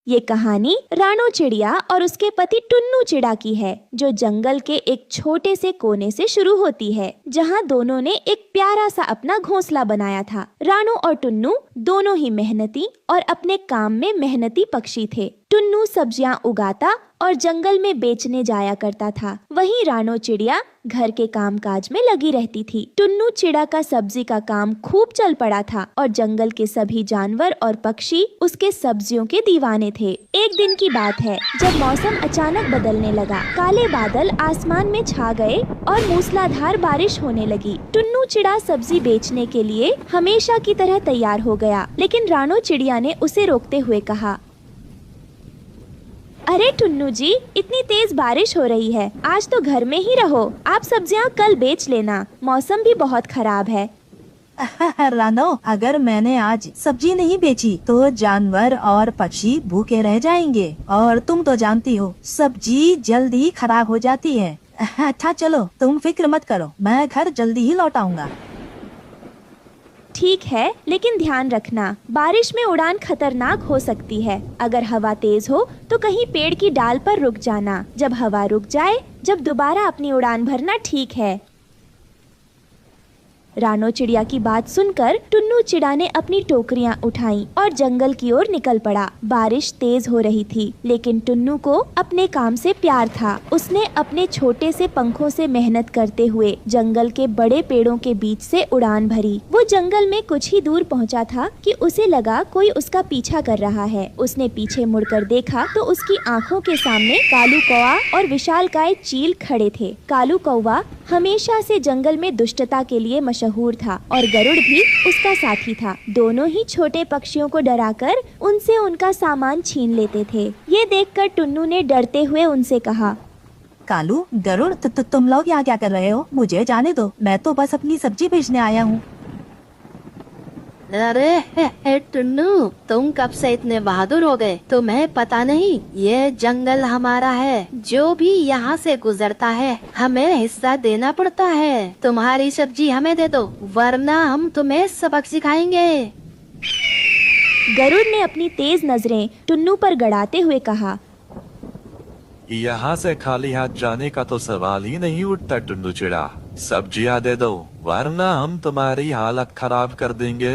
ये कहानी रानो चिड़िया और उसके पति टुन्नू चिड़ा की है, जो जंगल के एक छोटे से कोने से शुरू होती है, जहाँ दोनों ने एक प्यारा सा अपना घोंसला बनाया था। रानो और टुन्नू दोनों ही मेहनती और अपने काम में मेहनती पक्षी थे। टुन्नू सब्जियां उगाता और जंगल में बेचने जाया करता था, वहीं रानो चिड़िया घर के कामकाज में लगी रहती थी। टुन्नू चिड़ा का सब्जी का काम खूब चल पड़ा था और जंगल के सभी जानवर और पक्षी उसके सब्जियों के दीवाने थे। एक दिन की बात है, जब मौसम अचानक बदलने लगा। काले बादल आसमान में छा गए और मूसलाधार बारिश होने लगी। टुन्नू चिड़ा सब्जी बेचने के लिए हमेशा की तरह तैयार हो गया, लेकिन रानो चिड़िया ने उसे रोकते हुए कहा, अरे टुन्नू जी, इतनी तेज बारिश हो रही है, आज तो घर में ही रहो। आप सब्जियां कल बेच लेना, मौसम भी बहुत खराब है। रानो, अगर मैंने आज सब्जी नहीं बेची तो जानवर और पक्षी भूखे रह जाएंगे, और तुम तो जानती हो सब्जी जल्दी खराब हो जाती है। अच्छा चलो, तुम फिक्र मत करो, मैं घर जल्दी ही लौट आऊंगा। ठीक है, लेकिन ध्यान रखना, बारिश में उड़ान खतरनाक हो सकती है। अगर हवा तेज हो तो कहीं पेड़ की डाल पर रुक जाना। जब हवा रुक जाए, जब दोबारा अपनी उड़ान भरना, ठीक है। रानो चिड़िया की बात सुनकर टुन्नू चिड़ा ने अपनी टोकरियां उठाईं और जंगल की ओर निकल पड़ा। बारिश तेज हो रही थी, लेकिन टुन्नू को अपने काम से प्यार था। उसने अपने छोटे से पंखों से मेहनत करते हुए जंगल के बड़े पेड़ों के बीच से उड़ान भरी। वो जंगल में कुछ ही दूर पहुंचा था कि उसे लगा कोई उसका पीछा कर रहा है। उसने पीछे मुड़कर देखा तो उसकी आंखों के सामने कालू कौवा और विशालकाय चील खड़े थे। कालू कौवा हमेशा से जंगल में दुष्टता के लिए मशहूर था और गरुड़ भी उसका साथी था। दोनों ही छोटे पक्षियों को डराकर उनसे उनका सामान छीन लेते थे। ये देखकर टुन्नू ने डरते हुए उनसे कहा, कालू, गरुड़, तुम लोग यहाँ क्या कर रहे हो? मुझे जाने दो, मैं तो बस अपनी सब्जी बेचने आया हूँ। अरे टुन्नू, तुम कब से इतने बहादुर हो गए? तुम्हें पता नहीं, ये जंगल हमारा है। जो भी यहाँ से गुजरता है हमें हिस्सा देना पड़ता है। तुम्हारी सब्जी हमें दे दो, वरना हम तुम्हें सबक सिखाएंगे। गरुड़ ने अपनी तेज नजरें टुन्नू पर गड़ाते हुए कहा, यहाँ से खाली हाथ जाने का तो सवाल ही नहीं उठता टुन्नू चिड़ा। सब्जियां दे दो, वरना हम तुम्हारी हालत खराब कर देंगे।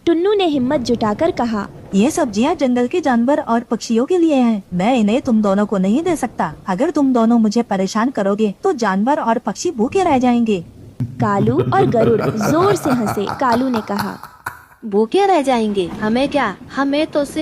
टुन्नू ने हिम्मत जुटाकर कहा, ये सब्जियाँ जंगल के जानवर और पक्षियों के लिए हैं। मैं इन्हें तुम दोनों को नहीं दे सकता। अगर तुम दोनों मुझे परेशान करोगे तो जानवर और पक्षी भूखे रह जाएंगे। कालू और गरुड़ जोर से हंसे। कालू ने कहा, भूखे रह जाएंगे? हमें क्या, हमें तो